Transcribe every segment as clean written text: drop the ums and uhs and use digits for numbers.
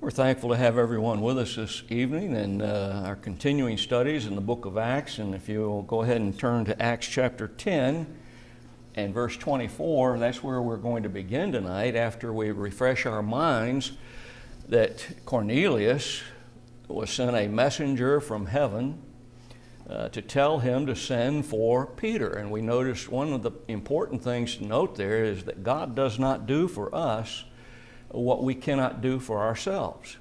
We're thankful to have everyone with us this evening in our continuing studies in the book of Acts. And if you'll go ahead and turn to Acts chapter 10 and verse 24, that's where we're going to begin tonight after we refresh our minds that Cornelius was sent a messenger from heaven to tell him to send for Peter. And we noticed one of the important things to note there is that God does not do for us what we cannot do for ourselves.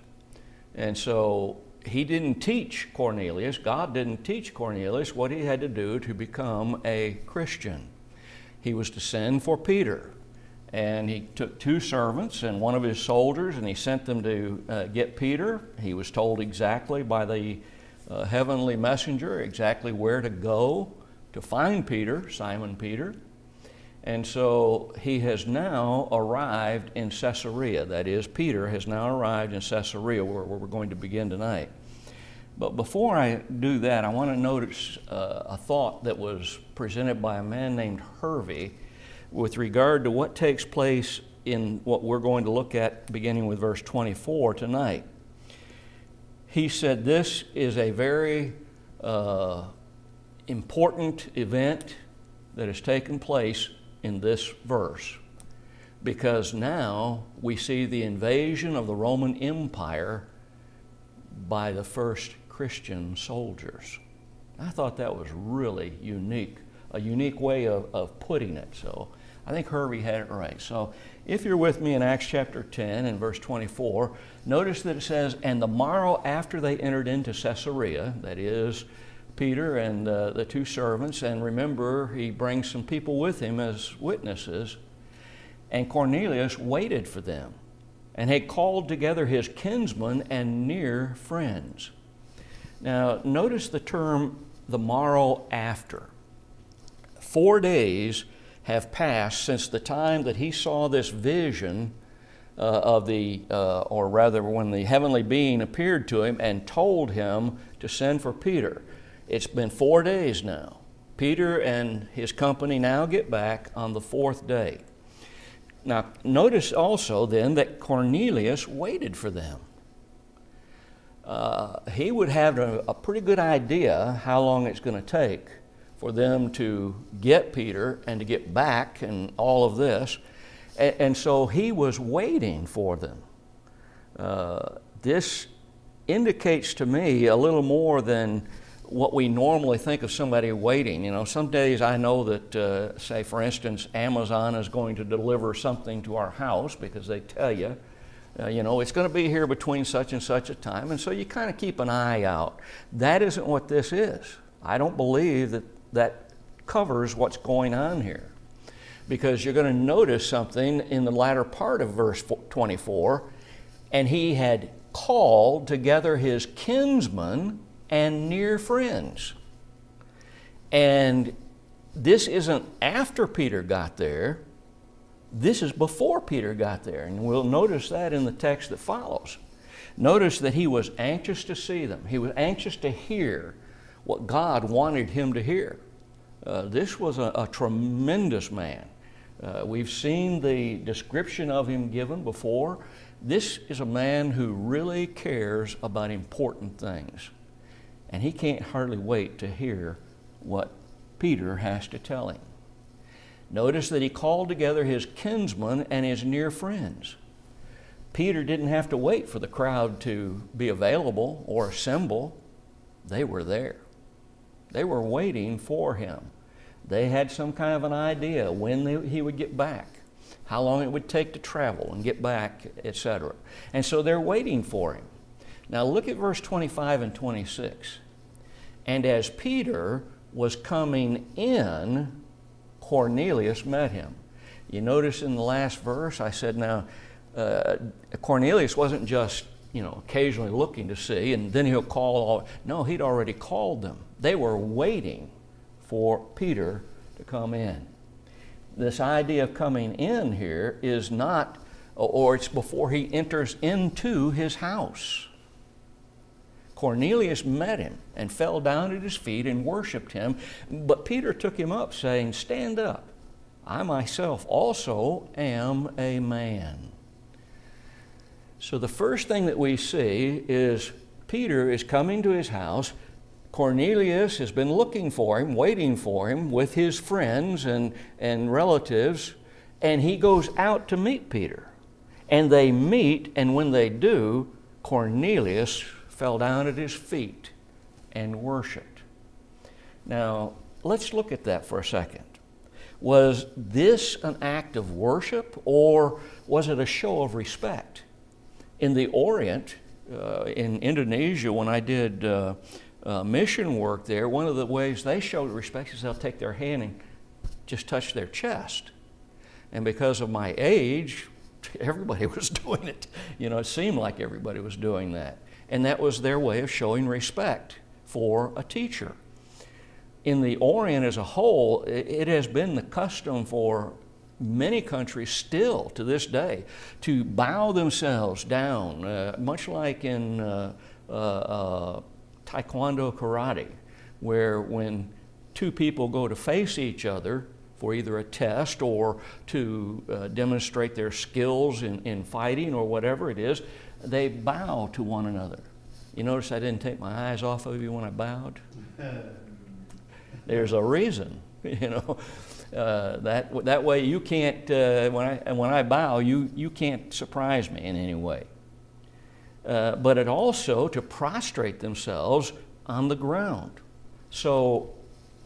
And so he didn't teach Cornelius, God didn't teach Cornelius what he had to do to become a Christian. He was to send for Peter. And he took two servants and one of his soldiers, and he sent them to get Peter. He was told exactly by the heavenly messenger exactly where to go to find Peter, Simon Peter. And so he has now arrived in Caesarea. That is, Peter has now arrived in Caesarea, where we're going to begin tonight. But before I do that, I want to notice a thought that was presented by a man named Hervey with regard to what takes place in what we're going to look at beginning with verse 24 tonight. He said this is a very important event that has taken place in this verse, because now we see the invasion of the Roman Empire by the first Christian soldiers. I thought that was really unique, a unique way of putting it. So I think Hervey had it right. So if you're with me in Acts chapter 10 and verse 24, notice that it says, "And the morrow after they entered into Caesarea," that is, Peter and the two servants, and remember, he brings some people with him as witnesses, "and Cornelius waited for them, and had called together his kinsmen and near friends." Now, notice the term, "the morrow after." 4 days have passed since the time that he saw this vision or rather when the heavenly being appeared to him and told him to send for Peter. It's been 4 days now. Peter and his company now get back on the 4th day. Now, notice also then that Cornelius waited for them. He would have a pretty good idea how long it's going to take for them to get Peter and to get back and all of this. And so he was waiting for them. This indicates to me a little more than what we normally think of somebody waiting. You know, some days I know that, say for instance, Amazon is going to deliver something to our house because they tell you, it's going to be here between such and such a time, and so you kind of keep an eye out. That isn't what this is. I don't believe that covers what's going on here, because you're going to notice something in the latter part of verse 24, "And he had called together his kinsmen and near friends." And this isn't after Peter got there. This is before Peter got there. And we'll notice that in the text that follows. Notice that he was anxious to see them. He was anxious to hear what God wanted him to hear. This was a tremendous man. We've seen the description of him given before. This is a man who really cares about important things. And he can't hardly wait to hear what Peter has to tell him. Notice that he called together his kinsmen and his near friends. Peter didn't have to wait for the crowd to be available or assemble. They were there. They were waiting for him. They had some kind of an idea when he would get back, how long it would take to travel and get back, etc. And so they're waiting for him. Now look at verse 25 and 26. "And as Peter was coming in, Cornelius met him." You notice in the last verse I said, now Cornelius wasn't just occasionally looking to see and then he'll call. No, he'd already called them. They were waiting for Peter to come in. This idea of coming in here is not, or it's before he enters into his house. Cornelius met him and fell down at his feet and worshiped him. But Peter took him up, saying, "Stand up. I myself also am a man." So the first thing that we see is Peter is coming to his house. Cornelius has been looking for him, waiting for him with his friends and relatives, and he goes out to meet Peter. And they meet, and when they do, Cornelius fell down at his feet and worshiped. Now, let's look at that for a second. Was this an act of worship, or was it a show of respect? In the Orient, in Indonesia, when I did mission work there, one of the ways they showed respect is they'll take their hand and just touch their chest. And because of my age, everybody was doing it. You know, it seemed like everybody was doing that. And that was their way of showing respect for a teacher. In the Orient as a whole, it has been the custom for many countries still to this day to bow themselves down, much like in Taekwondo karate, where when two people go to face each other for either a test or to demonstrate their skills in fighting or whatever it is, they bow to one another. You notice I didn't take my eyes off of you when I bowed? There's a reason, you know. That way you can't, when I bow, you can't surprise me in any way. But it also to prostrate themselves on the ground. So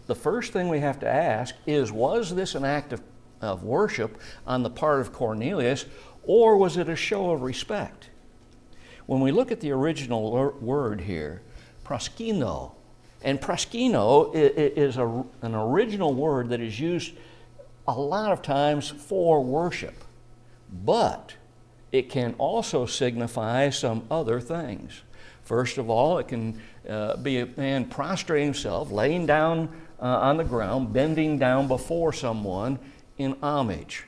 the first thing we have to ask is, was this an act of worship on the part of Cornelius, or was it a show of respect? When we look at the original word here, proskino, and proskino is an original word that is used a lot of times for worship, but it can also signify some other things. First of all, it can be a man prostrating himself, laying down on the ground, bending down before someone in homage.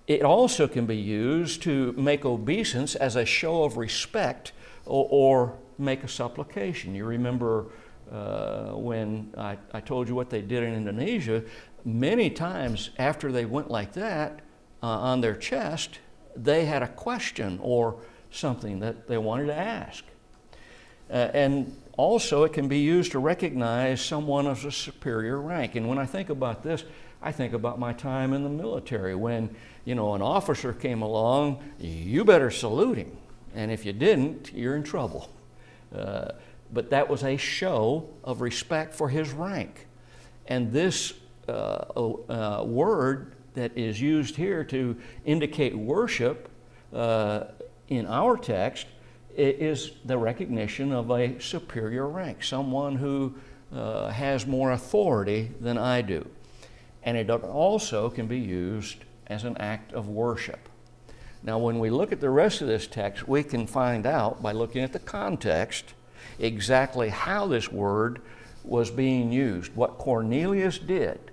It also can be used to make obeisance as a show of respect or make a supplication. You remember when I told you what they did in Indonesia, many times after they went like that on their chest, they had a question or something that they wanted to ask. And also it can be used to recognize someone of a superior rank. And when I think about this, I think about my time in the military. When, you know, an officer came along, you better salute him. And if you didn't, you're in trouble. But that was a show of respect for his rank. And this word that is used here to indicate worship in our text is the recognition of a superior rank, someone who has more authority than I do. And it also can be used as an act of worship. Now, when we look at the rest of this text, we can find out by looking at the context exactly how this word was being used. What Cornelius did.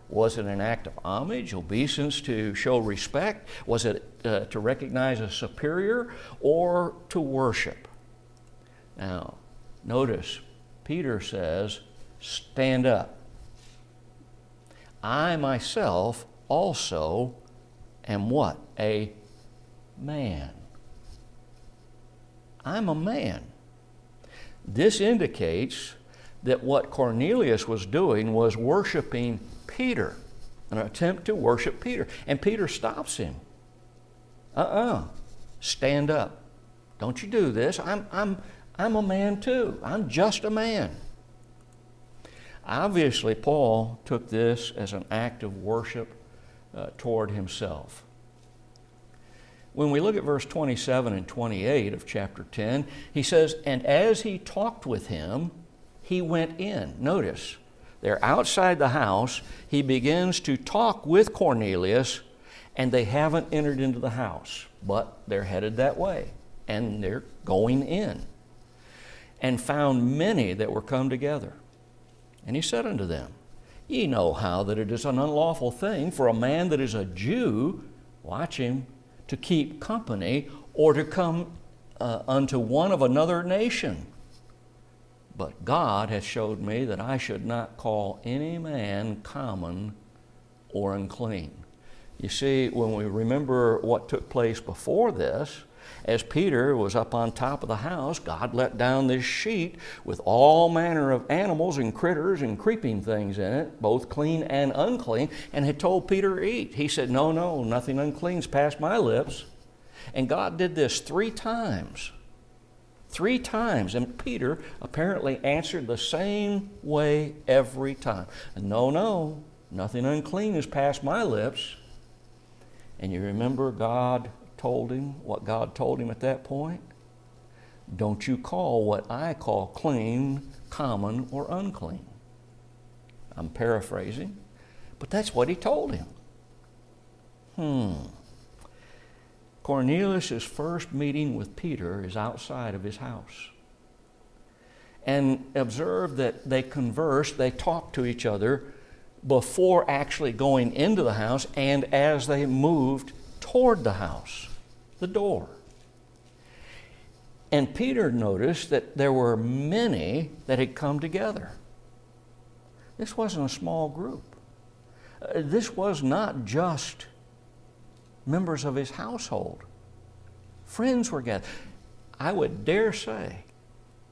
Was it an act of homage, obeisance to show respect? Was it to recognize a superior or to worship? Now, notice Peter says, stand up. I myself also am what? A man. I'm a man. This indicates that what Cornelius was doing was worshiping Peter, an attempt to worship Peter. And Peter stops him. Stand up. Don't you do this. I'm a man too. I'm just a man. Obviously, Paul took this as an act of worship toward himself. When we look at verse 27 and 28 of chapter 10, he says, and as he talked with him, he went in. Notice, they're outside the house. He begins to talk with Cornelius, and they haven't entered into the house, but they're headed that way, and they're going in. And found many that were come together. And he said unto them, ye know how that it is an unlawful thing for a man that is a Jew, watch him, to keep company or to come unto one of another nation. But God hath showed me that I should not call any man common or unclean. You see, when we remember what took place before this, As Peter was up on top of the house, God let down this sheet with all manner of animals and critters and creeping things in it, both clean and unclean, and had told Peter to eat. He said, no, nothing unclean's past my lips. And God did this 3 times. 3 times. And Peter apparently answered the same way every time. No, nothing unclean is past my lips. And you remember God told him what God told him at that point? Don't you call what I call clean, common, or unclean. I'm paraphrasing, but that's what he told him. Cornelius' first meeting with Peter is outside of his house. And observe that they conversed, they talked to each other before actually going into the house and as they moved toward the house, the door. And Peter noticed that there were many that had come together. This wasn't a small group. This was not just members of his household. Friends were gathered. I would dare say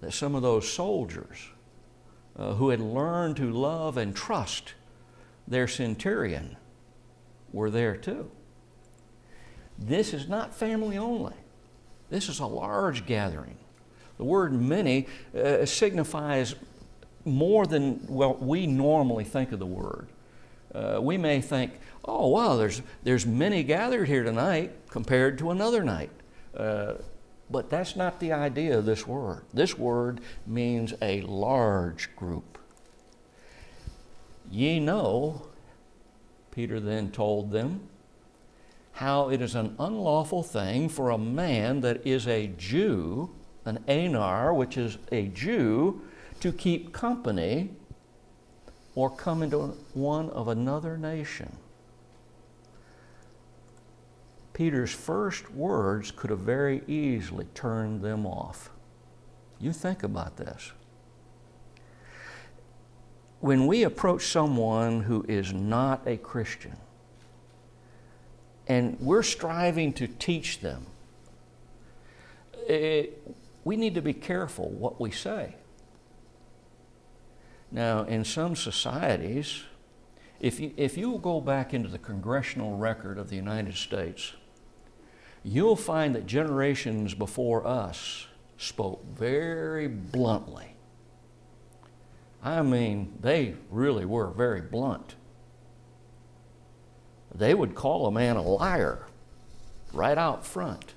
that some of those soldiers who had learned to love and trust their centurion were there too. This is not family only. This is a large gathering. The word many signifies more than what we normally think of the word. We may think, oh wow, there's many gathered here tonight compared to another night. But that's not the idea of this word. This word means a large group. Ye know, Peter then told them, how it is an unlawful thing for a man that is a Jew, an Anar, which is a Jew, to keep company or come into one of another nation. Peter's first words could have very easily turned them off. You think about this. When we approach someone who is not a Christian, and we're striving to teach them, we need to be careful what we say. Now, in some societies, if you go back into the congressional record of the United States, you'll find that generations before us spoke very bluntly. I mean, they really were very blunt. They would call a man a liar right out front.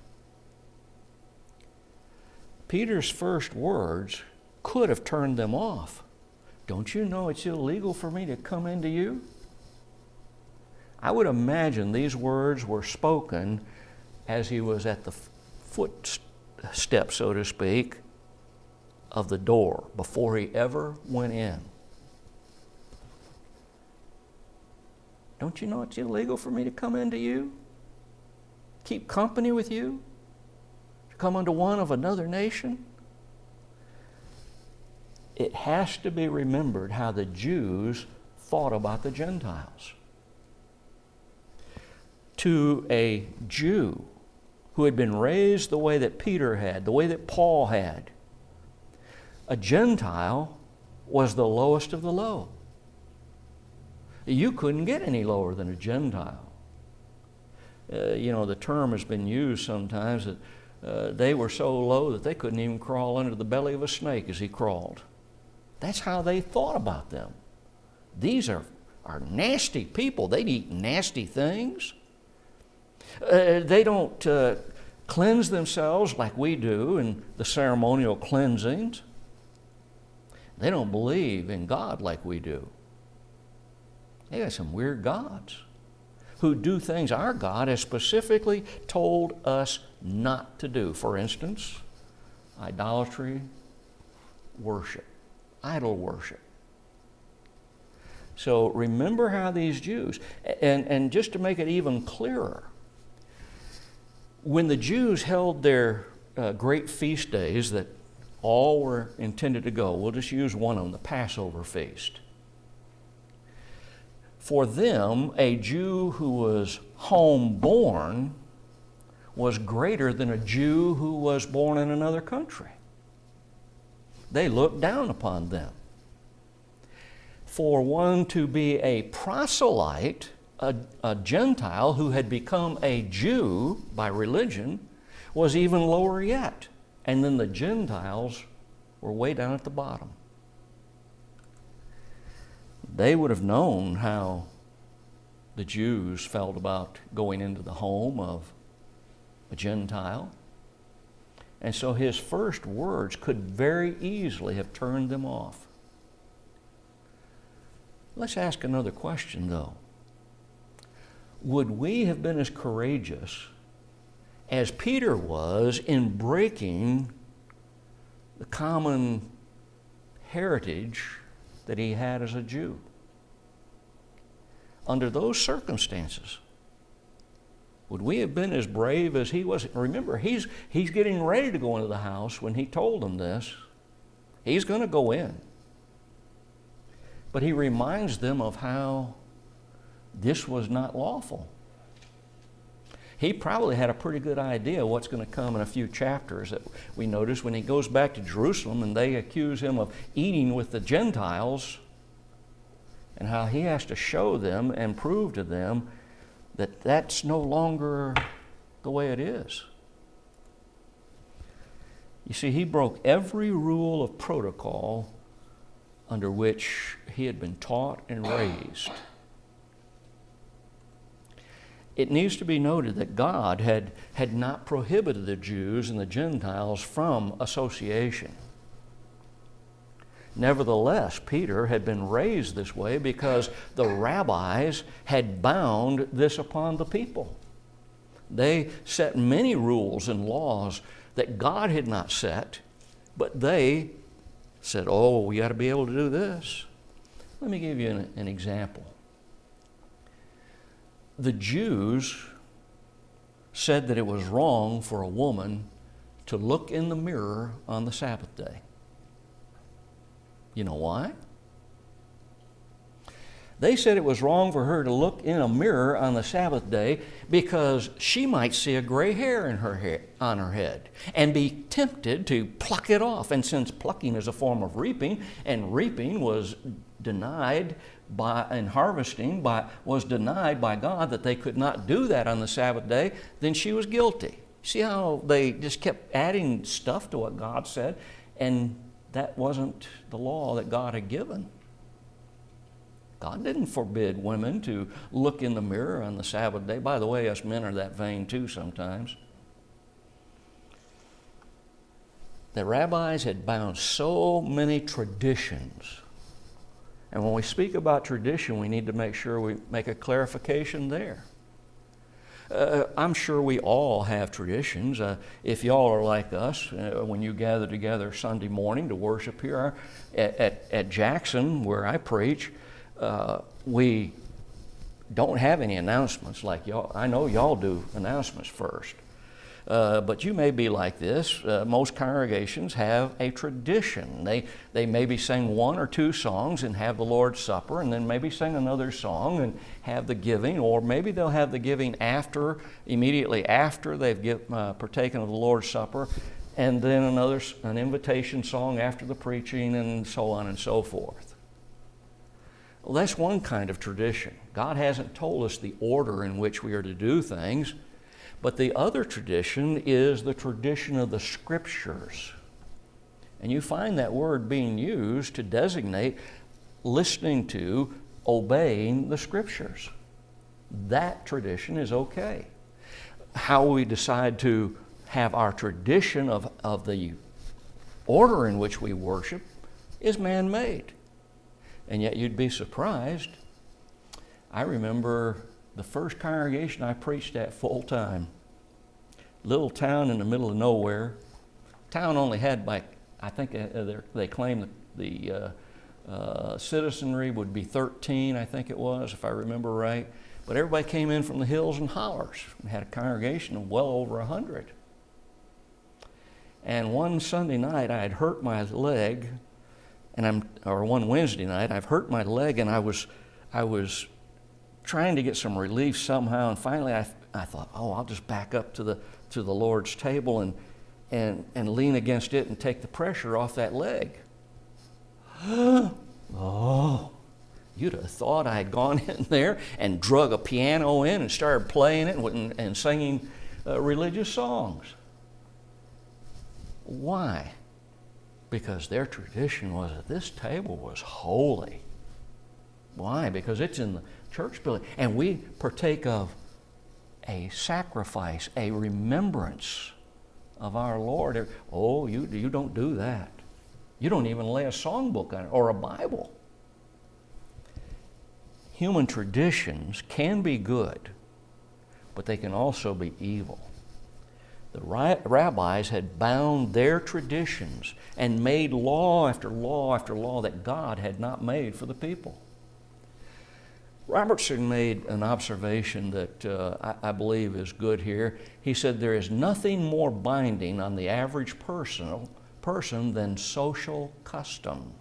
Peter's first words could have turned them off. Don't you know it's illegal for me to come into you? I would imagine these words were spoken as he was at the footstep, so to speak, of the door before he ever went in. Don't you know it's illegal for me to come into you? Keep company with you? To come unto one of another nation? It has to be remembered how the Jews thought about the Gentiles. To a Jew who had been raised the way that Peter had, the way that Paul had, a Gentile was the lowest of the low. You couldn't get any lower than a Gentile. The term has been used sometimes that they were so low that they couldn't even crawl under the belly of a snake as he crawled. That's how they thought about them. These are nasty people. They eat nasty things. They don't cleanse themselves like we do in the ceremonial cleansings. They don't believe in God like we do. They got some weird gods who do things our God has specifically told us not to do. For instance, idolatry, worship, idol worship. So remember how these Jews, and just to make it even clearer, when the Jews held their great feast days that all were intended to go, we'll just use one of them, the Passover feast. For them, a Jew who was homeborn was greater than a Jew who was born in another country. They looked down upon them. For one to be a proselyte, a Gentile who had become a Jew by religion, was even lower yet. And then the Gentiles were way down at the bottom. They would have known how the Jews felt about going into the home of a Gentile. And so his first words could very easily have turned them off. Let's ask another question, though. Would we have been as courageous as Peter was in breaking the common heritage that he had as a Jew? Under those circumstances, would we have been as brave as he was? Remember, he's getting ready to go into the house when he told them this. He's going to go in. But he reminds them of how this was not lawful. He probably had a pretty good idea what's going to come in a few chapters that we notice when he goes back to Jerusalem and they accuse him of eating with the Gentiles, and how he has to show them and prove to them that that's no longer the way it is. You see, he broke every rule of protocol under which he had been taught and raised. It needs to be noted that God had not prohibited the Jews and the Gentiles from association. Nevertheless, Peter had been raised this way because the rabbis had bound this upon the people. They set many rules and laws that God had not set, but they said, oh, we got to be able to do this. Let me give you an example. The Jews said that it was wrong for a woman to look in the mirror on the Sabbath day. You know why? They said it was wrong for her to look in a mirror on the Sabbath day because she might see a gray hair on her head and be tempted to pluck it off. And since plucking is a form of reaping, and reaping was denied and harvesting was denied by God, that they could not do that on the Sabbath day, then she was guilty. See how they just kept adding stuff to what God said, and that wasn't the law that God had given. God didn't forbid women to look in the mirror on the Sabbath day. By the way, us men are that vain too sometimes. The rabbis had bound so many traditions. And when we speak about tradition, we need to make sure we make a clarification there. I'm sure we all have traditions. If y'all are like us, when you gather together Sunday morning to worship here at Jackson, where I preach, we don't have any announcements like y'all. I know y'all do announcements first. But you may be like this. Most congregations have a tradition. They maybe sing one or two songs and have the Lord's Supper, and then maybe sing another song and have the giving, or maybe they'll have the giving immediately after they've partaken of the Lord's Supper, and then an invitation song after the preaching, and so on and so forth. Well, that's one kind of tradition. God hasn't told us the order in which we are to do things. But the other tradition is the tradition of the Scriptures. And you find that word being used to designate listening to, obeying the Scriptures. That tradition is okay. How we decide to have our tradition of the order in which we worship is man-made. And yet you'd be surprised. I remember the first congregation I preached at full time. Little town in the middle of nowhere. Town only had, I think they claim the citizenry would be 13, I think it was, if I remember right. But everybody came in from the hills and hollers. We had a congregation of well over 100. And one Sunday night I had hurt my leg, or one Wednesday night I've hurt my leg, and I was trying to get some relief somehow, and finally I thought, oh, I'll just back up to the Lord's table and lean against it and take the pressure off that leg. Oh, you'd have thought I had gone in there and drug a piano in and started playing it and singing religious songs. Why? Because their tradition was that this table was holy. Why? Because it's in the church building. And we partake of a sacrifice, a remembrance of our Lord. Oh, you don't do that. You don't even lay a songbook on it or a Bible. Human traditions can be good, but they can also be evil. The rabbis had bound their traditions and made law after law after law that God had not made for the people. Robertson made an observation that I believe is good here. He said, there is nothing more binding on the average person than social custom.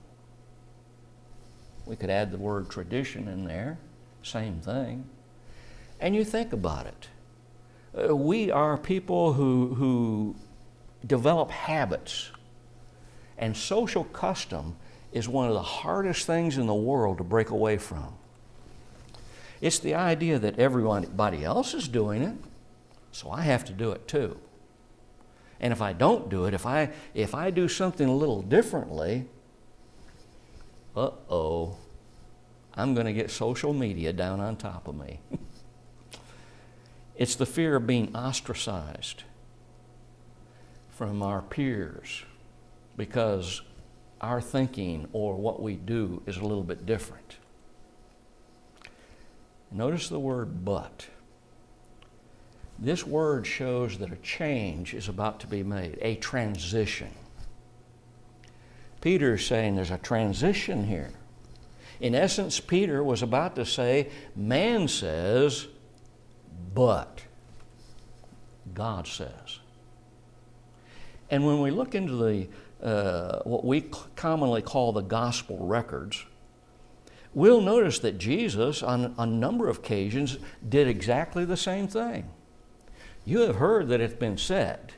We could add the word tradition in there, same thing. And you think about it. We are people who develop habits, and social custom is one of the hardest things in the world to break away from. It's the idea that everybody else is doing it, so I have to do it too. And if I don't do it, if I do something a little differently, uh-oh, I'm going to get social media down on top of me. It's the fear of being ostracized from our peers because our thinking or what we do is a little bit different. Notice the word but. This word shows that a change is about to be made, a transition. Peter is saying there's a transition here. In essence, Peter was about to say, man says, but God says. And when we look into the what we commonly call the gospel records, we'll notice that Jesus, on a number of occasions, did exactly the same thing. You have heard that it's been said,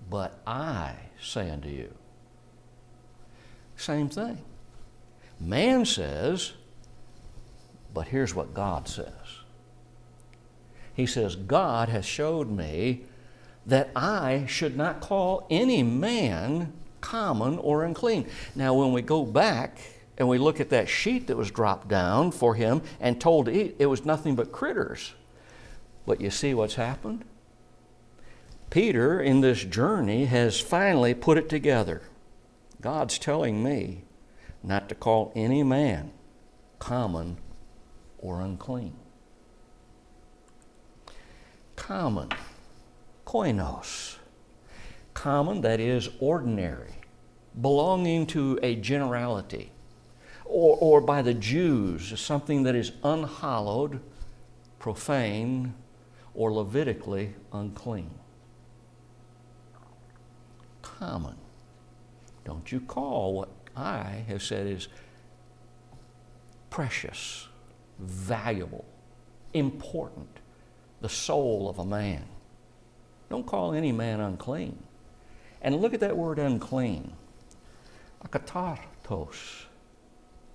but I say unto you. Same thing. Man says, but here's what God says. He says, God has showed me that I should not call any man common or unclean. Now, when we go back and we look at that sheet that was dropped down for him and told to eat, it was nothing but critters. But you see what's happened? Peter, in this journey, has finally put it together. God's telling me not to call any man common or unclean. Common, koinos. Common, that is ordinary, belonging to a generality. Or by the Jews, something that is unhallowed, profane, or Levitically unclean. Common. Don't you call what I have said is precious, valuable, important, the soul of a man. Don't call any man unclean. And look at that word unclean. Akatartos.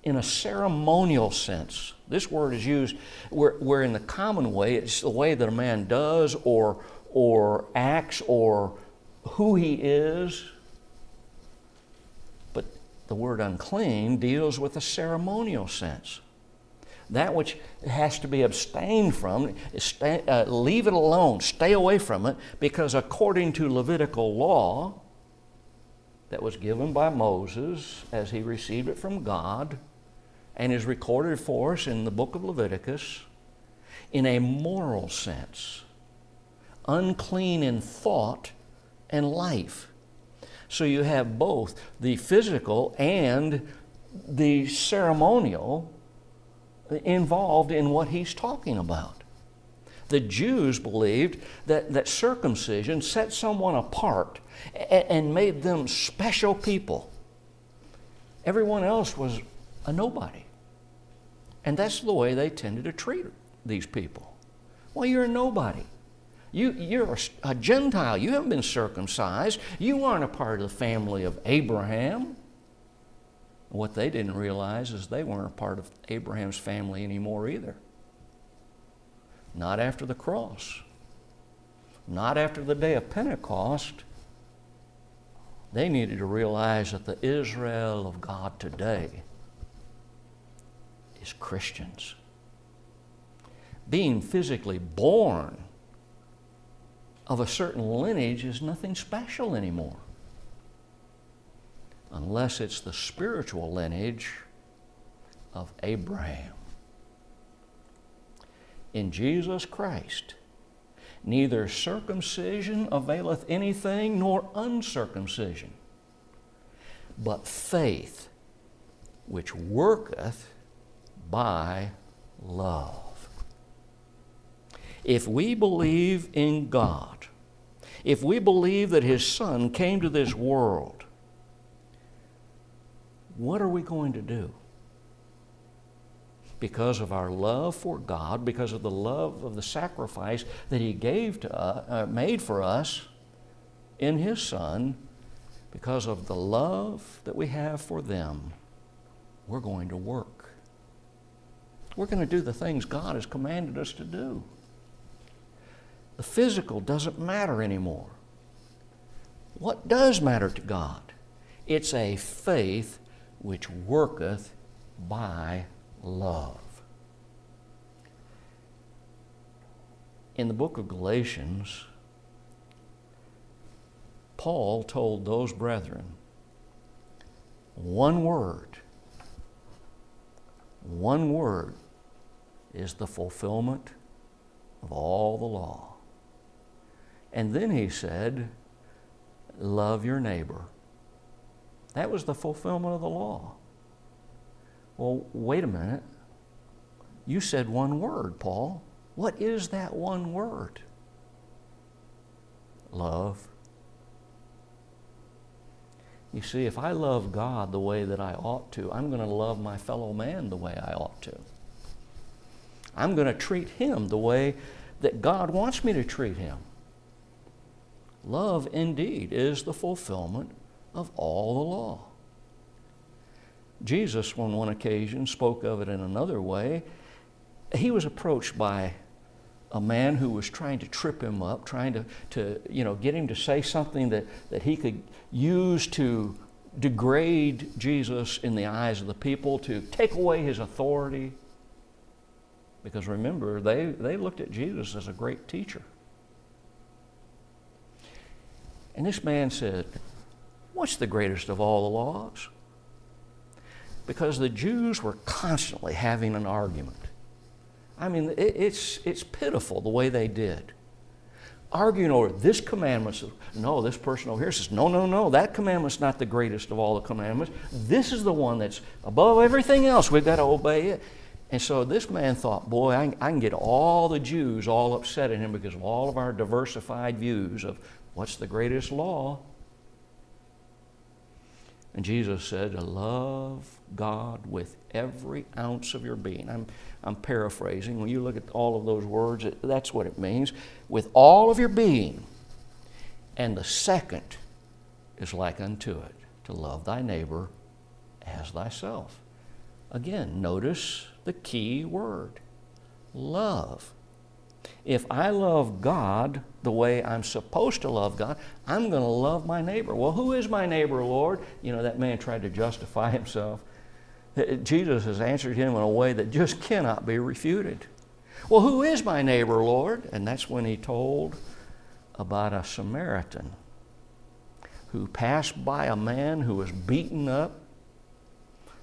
In a ceremonial sense, this word is used where in the common way, it's the way that a man does or acts or who he is. But the word unclean deals with a ceremonial sense. That which has to be abstained from, leave it alone, stay away from it, because according to Levitical law that was given by Moses as he received it from God and is recorded for us in the book of Leviticus, in a moral sense, unclean in thought and life. So you have both the physical and the ceremonial involved in what he's talking about. The Jews believed that circumcision set someone apart and made them special people. Everyone else was a nobody. And that's the way they tended to treat these people. Well, you're a nobody. You're a Gentile. You haven't been circumcised. You aren't a part of the family of Abraham. What they didn't realize is they weren't a part of Abraham's family anymore either. Not after the cross. Not after the day of Pentecost. They needed to realize that the Israel of God today is Christians. Being physically born of a certain lineage is nothing special anymore, unless it's the spiritual lineage of Abraham. In Jesus Christ, neither circumcision availeth anything, nor uncircumcision, but faith which worketh by love. If we believe in God, if we believe that His Son came to this world, what are we going to do? Because of our love for God, because of the love of the sacrifice that He gave to us, made for us in His Son, because of the love that we have for them, we're going to work. We're going to do the things God has commanded us to do. The physical doesn't matter anymore. What does matter to God? It's a faith which worketh by love. In the book of Galatians, Paul told those brethren, one word is the fulfillment of all the law. And then he said, love your neighbor. That was the fulfillment of the law. Well, wait a minute. You said one word, Paul. What is that one word? Love. You see, if I love God the way that I ought to, I'm going to love my fellow man the way I ought to. I'm going to treat him the way that God wants me to treat him. Love, indeed, is the fulfillment of all the law. Jesus, on one occasion, spoke of it in another way. He was approached by a man who was trying to trip him up, trying to get him to say something that he could use to degrade Jesus in the eyes of the people, to take away his authority. Because remember, they looked at Jesus as a great teacher. And this man said, what's the greatest of all the laws? Because the Jews were constantly having an argument. I mean, it's pitiful the way they did. Arguing over this commandment. No, this person over here says, no, that commandment's not the greatest of all the commandments. This is the one that's above everything else. We've got to obey it. And so this man thought, boy, I can get all the Jews all upset at him because of all of our diversified views of what's the greatest law. And Jesus said to love God with every ounce of your being. I'm paraphrasing. When you look at all of those words, that's what it means. With all of your being. And the second is like unto it, to love thy neighbor as thyself. Again, notice the key word, love. If I love God the way I'm supposed to love God, I'm going to love my neighbor. Well, who is my neighbor, Lord? That man tried to justify himself. Jesus has answered him in a way that just cannot be refuted. Well, who is my neighbor, Lord? And that's when he told about a Samaritan who passed by a man who was beaten up,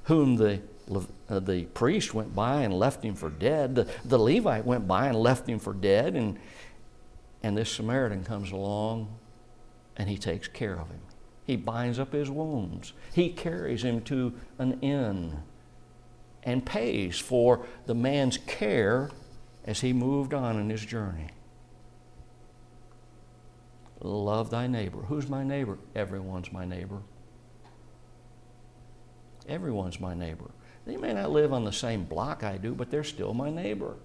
whom the priest went by and left him for dead. The Levite went by and left him for dead. And this Samaritan comes along and he takes care of him. He binds up his wounds. He carries him to an inn and pays for the man's care as he moved on in his journey. Love thy neighbor. Who's my neighbor? Everyone's my neighbor. Everyone's my neighbor. They may not live on the same block I do, but they're still my neighbor.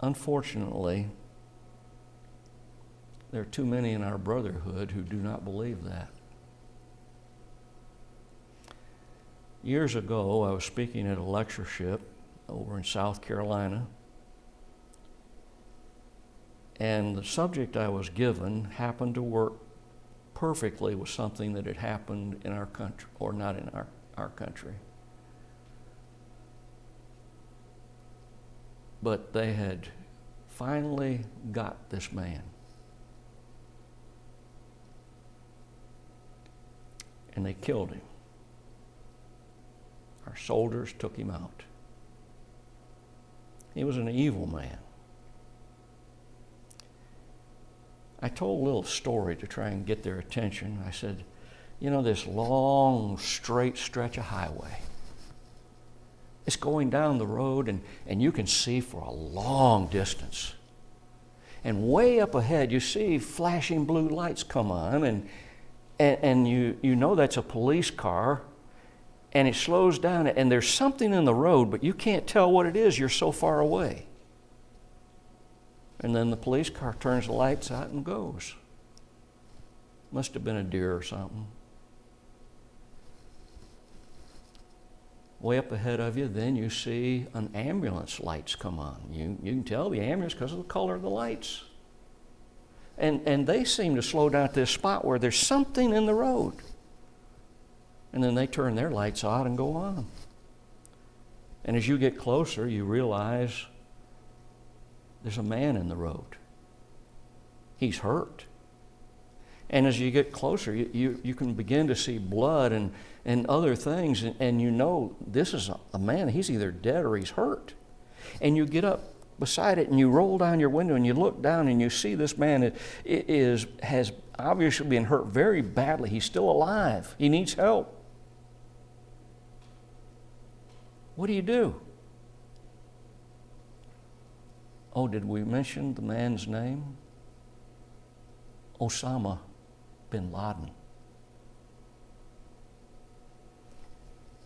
unfortunately, there are too many in our brotherhood who do not believe that. Years ago, I was speaking at a lectureship over in South Carolina, and the subject I was given happened to work perfectly with something that had happened in our country, or not in our country. But they had finally got this man. And they killed him. Our soldiers took him out. He was an evil man. I told a little story to try and get their attention. I said, you know, this long, straight stretch of highway. It's going down the road, and you can see for a long distance. And way up ahead, you see flashing blue lights come on, and you know that's a police car, and it slows down, and there's something in the road, but you can't tell what it is. You're so far away. And then the police car turns the lights out and goes. Must have been a deer or something. Way up ahead of you, then you see an ambulance lights come on. You can tell the ambulance because of the color of the lights. And they seem to slow down at this spot where there's something in the road. And then they turn their lights out and go on. And as you get closer, you realize there's a man in the road. He's hurt. And as you get closer, you can begin to see blood and other things, and you know this is a man. He's either dead or he's hurt. And you get up beside it and you roll down your window and you look down and you see this man has obviously been hurt very badly. He's still alive. He needs help. What do? Oh, did we mention the man's name? Osama bin Laden.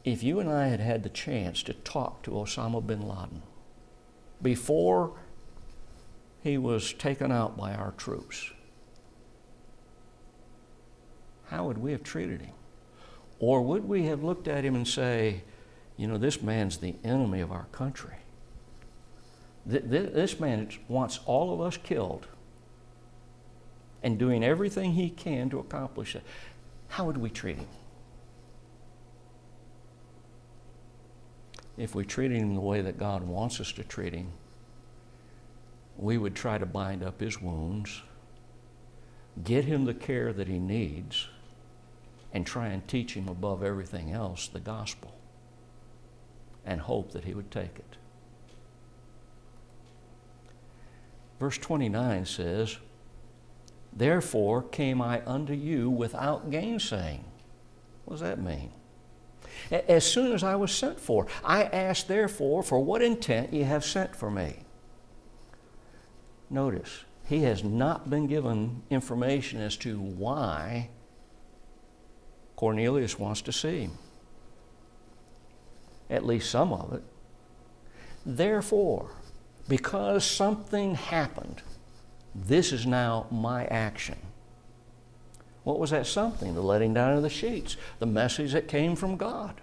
If you and I had had the chance to talk to Osama bin Laden before he was taken out by our troops, how would we have treated him? Or would we have looked at him and say, you know, this man's the enemy of our country. This man wants all of us killed and doing everything he can to accomplish it. How would we treat him? If we treated him the way that God wants us to treat him, we would try to bind up his wounds, get him the care that he needs, and try and teach him above everything else the gospel, and hope that he would take it. Verse 29 says, therefore came I unto you without gainsaying. What does that mean? As soon as I was sent for, I asked therefore for what intent ye have sent for me. Notice, he has not been given information as to why Cornelius wants to see him. At least some of it. Therefore, because something happened, this is now my action. What was that something? The letting down of the sheets, the message that came from God.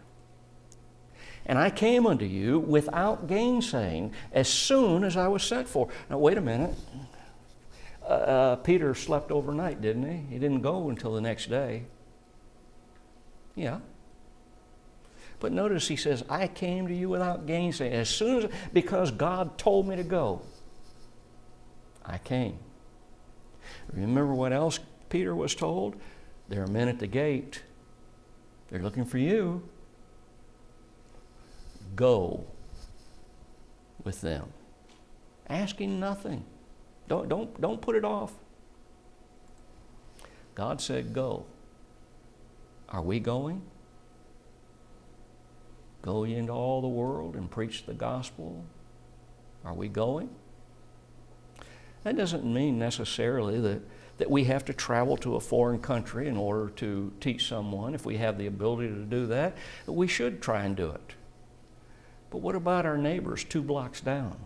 And I came unto you without gainsaying as soon as I was sent for. Now, wait a minute. Peter slept overnight, didn't he? He didn't go until the next day. Yeah. But notice he says, I came to you without gainsaying. As soon as, because God told me to go, I came. Remember what else Peter was told? There are men at the gate. They're looking for you. Go with them. Asking nothing. Don't put it off. God said go. Are we going? Go ye into all the world and preach the gospel. Are we going? That doesn't mean necessarily that we have to travel to a foreign country in order to teach someone. If we have the ability to do that, we should try and do it. But what about our neighbors 2 blocks down?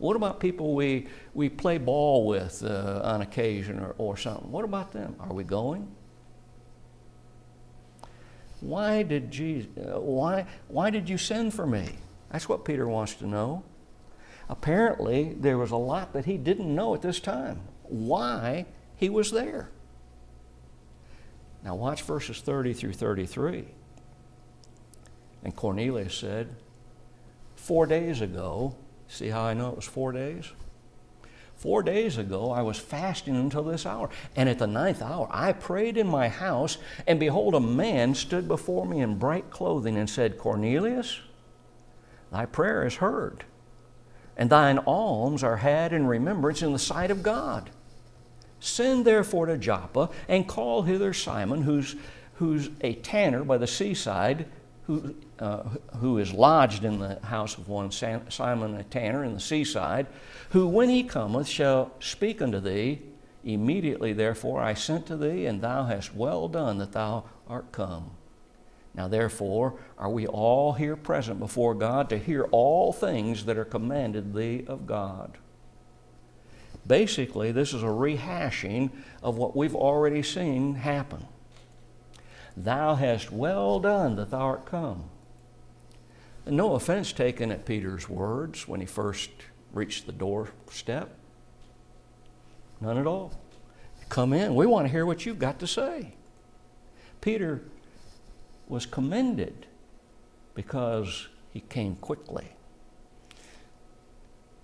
What about people we play ball with on occasion or something? What about them? Are we going? Why did you send for me? That's what Peter wants to know. Apparently, there was a lot that he didn't know at this time. Why he was there. Now watch verses 30 through 33. And Cornelius said, 4 days ago, see how I know it was 4 days? 4 days ago, I was fasting until this hour. And at the 9th hour, I prayed in my house, and behold, a man stood before me in bright clothing and said, Cornelius, thy prayer is heard, and thine alms are had in remembrance in the sight of God. Send therefore to Joppa, and call hither Simon, who's a tanner by the seaside, who is lodged in the house of one Simon a tanner in the seaside, who when he cometh shall speak unto thee. Immediately therefore I sent to thee, and thou hast well done that thou art come. Now therefore are we all here present before God to hear all things that are commanded thee of God. Basically, this is a rehashing of what we've already seen happen. Thou hast well done that thou art come. And no offense taken at Peter's words when he first reached the doorstep. None at all. Come in. We want to hear what you've got to say. Peter was commended because he came quickly.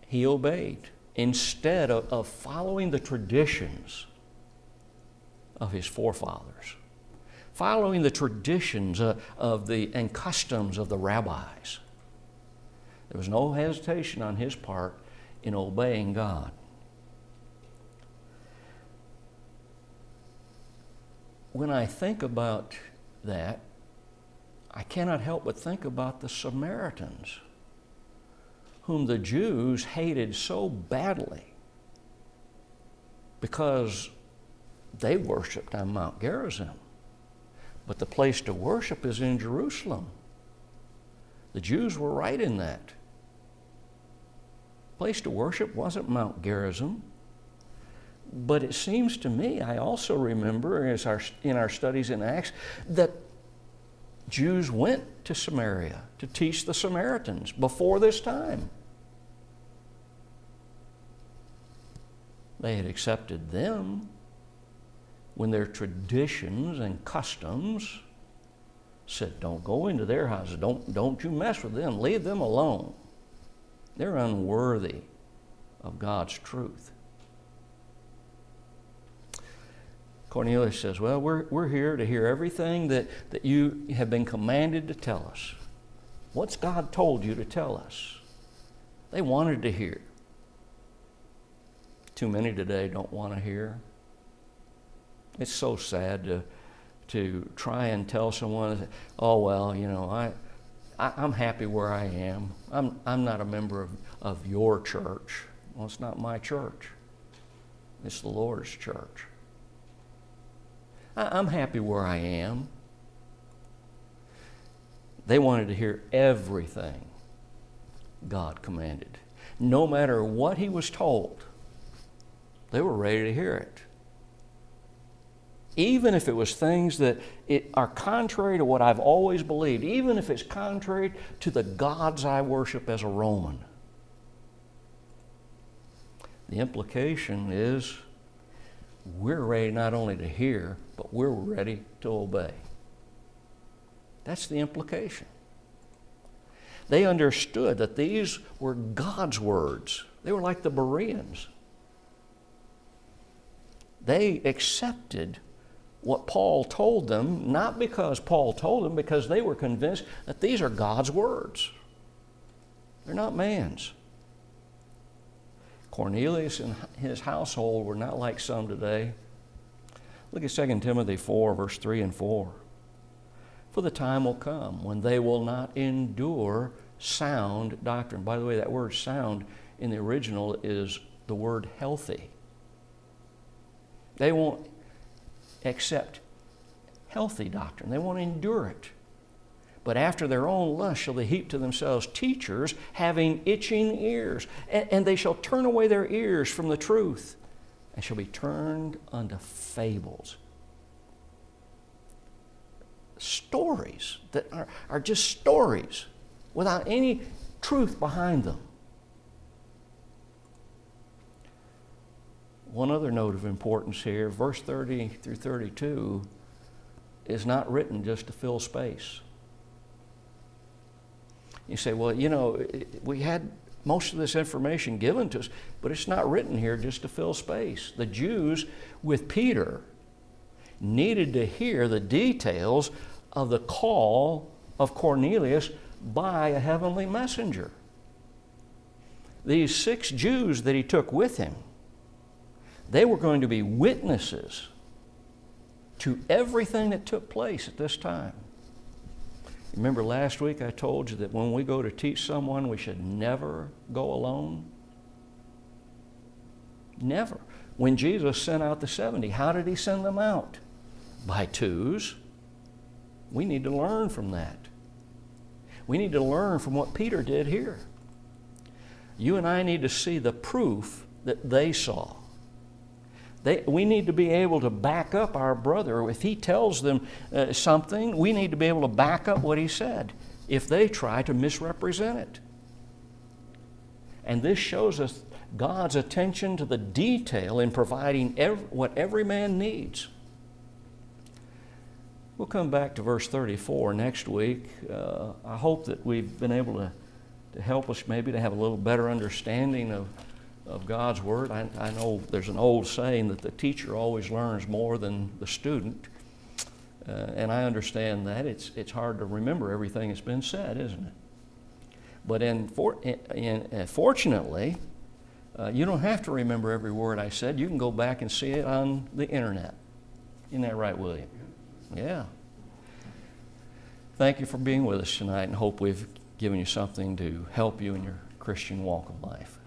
He obeyed instead of following the traditions of his forefathers, following the traditions and customs of the rabbis. There was no hesitation on his part in obeying God. When I think about that, I cannot help but think about the Samaritans, whom the Jews hated so badly because they worshiped on Mount Gerizim. But the place to worship is in Jerusalem. The Jews were right in that. Place to worship wasn't Mount Gerizim. But it seems to me, I also remember in our studies in Acts, that Jews went to Samaria to teach the Samaritans before this time. They had accepted them when their traditions and customs said, don't go into their houses, don't you mess with them, leave them alone. They're unworthy of God's truth. Cornelius says, well, we're here to hear everything that you have been commanded to tell us. What's God told you to tell us? They wanted to hear. Too many today don't want to hear. It's so sad to try and tell someone, oh, well, you know, I'm happy where I am. I'm not a member of your church. Well, it's not my church. It's the Lord's church. I'm happy where I am. They wanted to hear everything God commanded. No matter what he was told, they were ready to hear it. Even if it was things that are contrary to what I've always believed, even if it's contrary to the gods I worship as a Roman. The implication is we're ready not only to hear, but we're ready to obey. That's the implication. They understood that these were God's words. They were like the Bereans. They accepted what Paul told them, not because Paul told them, because they were convinced that these are God's words. They're not man's. Cornelius and his household were not like some today. Look at 2 Timothy 4, verse 3 and 4. For the time will come when they will not endure sound doctrine. By the way, that word sound in the original is the word healthy. They won't accept healthy doctrine. They won't endure it. But after their own lust shall they heap to themselves teachers having itching ears. And they shall turn away their ears from the truth, and shall be turned unto fables. Stories that are just stories without any truth behind them. One other note of importance here, verse 30 through 32 is not written just to fill space. You say, well, you know, we had most of this information given to us, but it's not written here just to fill space. The Jews with Peter needed to hear the details of the call of Cornelius by a heavenly messenger. These 6 Jews that he took with him, they were going to be witnesses to everything that took place at this time. Remember last week I told you that when we go to teach someone, we should never go alone? Never. When Jesus sent out the 70, how did he send them out? By twos. We need to learn from that. We need to learn from what Peter did here. You and I need to see the proof that they saw. We need to be able to back up our brother. If he tells them something, we need to be able to back up what he said if they try to misrepresent it. And this shows us God's attention to the detail in providing what every man needs. We'll come back to verse 34 next week. I hope that we've been able to help us maybe to have a little better understanding of God's Word. I know there's an old saying that the teacher always learns more than the student, and I understand that. It's hard to remember everything that's been said, isn't it? But fortunately, you don't have to remember every word I said. You can go back and see it on the internet. Isn't that right, William? Yeah. Thank you for being with us tonight, and hope we've given you something to help you in your Christian walk of life.